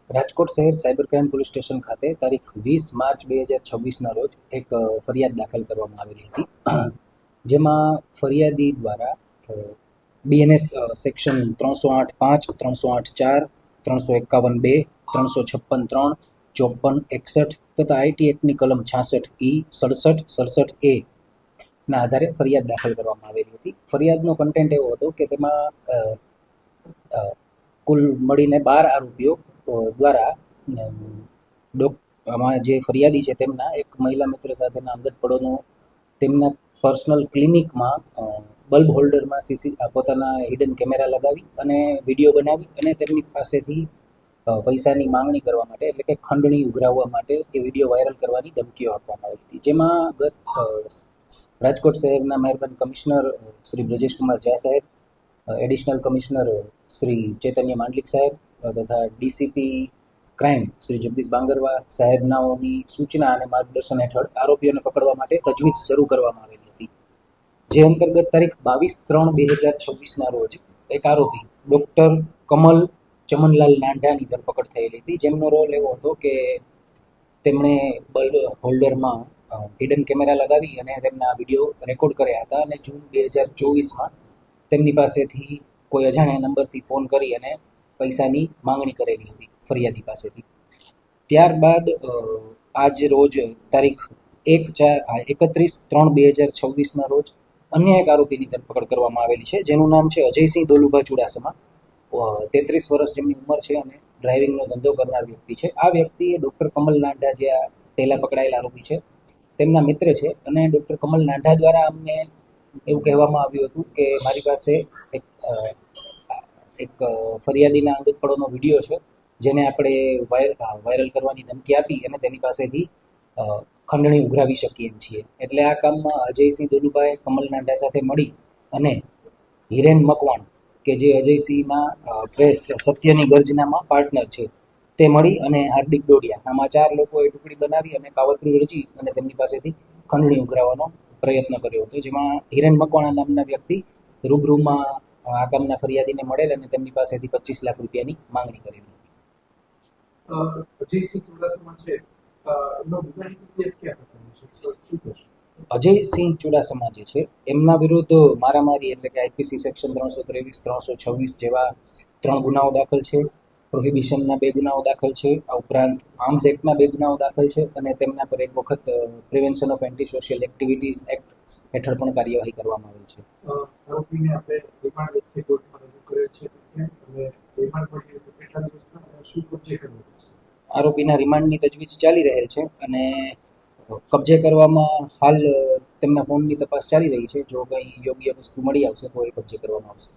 રાજકોટ શહેર cyber crime police station ખાતે તારીખ 20 માર્ચ 2026ના રોજ એક ફરિયાદ દાખલ કરવામાં આવેલી હતી, જેમાં ફરિયાદી દ્વારા બીએનએસ સેક્શન 308(5), 308(4), 351(2), 356(3), 54(61) તથા આઈટી એક્ટની કલમ 66(E), 67, 67(A) ના આધારે ફરિયાદ દાખલ કરવામાં આવેલી હતી. ફરિયાદનો કન્ટેન્ટ એવો હતો કે તેમાં કુલ મળીને 12 આરોપીઓ દ્વારા આમાં જે ફરિયાદી છે તેમના એક મહિલા મિત્ર સાથેના અંગત પડોનો તેમના પર્સનલ ક્લિનિકમાં બલ્બ હોલ્ડરમાં પોતાના હિડન કેમેરા લગાવી અને વિડીયો બનાવી અને તેમની પાસેથી પૈસાની માંગણી કરવા માટે, એટલે કે ખંડણી ઉઘરાવવા માટે એ વિડીયો વાયરલ કરવાની ધમકીઓ આપવામાં આવી હતી. જેમાં રાજકોટ શહેરના મહેરબાન કમિશનર શ્રી બ્રજેશકુમાર ઝા સાહેબ, એડિશનલ કમિશનર શ્રી ચૈતન્ય માંડલિક સાહેબ તથા ડીસીપી ક્રાઇમ શ્રી જગદીશ બાંગરવા સાહેબનાઓની સૂચના અને માર્ગદર્શન હેઠળ આરોપીઓને પકડવા માટે તજવીજ શરૂ કરવામાં આવેલી હતી. જે અંતર્ગત તારીખ 22/3/2026ના રોજ એક આરોપી ડૉક્ટર કમલ ચમનલાલ નાંઢાની ધરપકડ થયેલી હતી, જેમનો રોલ એવો હતો કે તેમણે બલ્બ હોલ્ડરમાં હિડન કેમેરા લગાવી અને તેમના વિડીયો રેકોર્ડ કર્યા હતા અને જૂન 2024માં તેમની પાસેથી કોઈ અજાણ્યા નંબરથી ફોન કરી અને પૈસાની માંગણી કરેલી હતી ફરિયાદી પાસેથી. ત્યારબાદ આજ રોજ તારીખ 31/3/2026ના રોજ અન્ય એક આરોપીની ધરપકડ કરવામાં આવેલી છે, જેનું નામ છે અજયસિંહ દોલુભા ચુડાસમા. 33 વર્ષ જેમની ઉંમર છે અને ડ્રાઇવિંગનો ધંધો કરનાર વ્યક્તિ છે. આ વ્યક્તિએ ડૉક્ટર કમલ નાંઢા, જે આ પહેલાં પકડાયેલા આરોપી છે, તેમના મિત્ર છે અને ડૉક્ટર કમલ નાંઢા દ્વારા અમને એવું કહેવામાં આવ્યું હતું કે મારી પાસે એક ફરિયાદીના અંગત પડોનો વિડીયો છે, જેને આપણે વાયરલ કરવાની ધમકી આપી અને તેની પાસેથી ખંડણી ઉઘરાવી શકીએ એમ છીએ. એટલે આ કામમાં અજયસિંહ દોલુભાએ કમલ નાંઢા સાથે મળી અને હિરેન મકવાણ, કે જે અજયસિંહના પ્રેસ સત્યની ગર્જનામાં પાર્ટનર છે, તે મળી અને હાર્દિક ડોડિયા, આમાં 4 લોકોએ ટુકડી બનાવી અને કાવતરું રચી અને તેમની પાસેથી ખંડણી ઉઘરાવવાનો પ્રયત્ન કર્યો હતો. જેમાં હિરેન મકવાણા નામના વ્યક્તિ રૂબરૂમાં આ કામના ફરિયાદીને મળેલ અને તેમની પાસેથી 25 લાખ રૂપિયાની માંગણી કરેલી હતી. અજયસિંહ ચુડાસમા છે, એનો ગુનાહિત ઇતિહાસ ક્યાં પ્રકારનો છે? શું કહેશો? અજયસિંહ ચુડાસમા જે છે, એમના વિરુદ્ધ મારામારી એટલે કે આઈપીસી સેક્શન 323, 326 જેવા 3 ગુનાઓ દાખલ છે. પ્રોહિબિશનના 2 ગુનાઓ દાખલ છે. આ ઉપરાંત આર્મ્સ એક્ટના 2 ગુનાઓ દાખલ છે અને તેમના પર એક વખત prevention of anti social activities act હેઠળ પણ કાર્યવાહી કરવામાં આવેલ છે. આરોપીને આપણે રિમાન્ડ છે કોર્ટમાં રજૂ કરેલ છે અને રિમાન્ડ પછી કેટલા દિવસના શું કબજે કરવો છે? આરોપીના રિમાન્ડની તજવીજ ચાલી રહેલ છે અને કબજે કરવામાં હાલ તેમના ફોનની તપાસ ચાલી રહી છે. જો કંઈ યોગ્ય વસ્તુ મળી આવશે તો એ કબજે કરવામાં આવશે.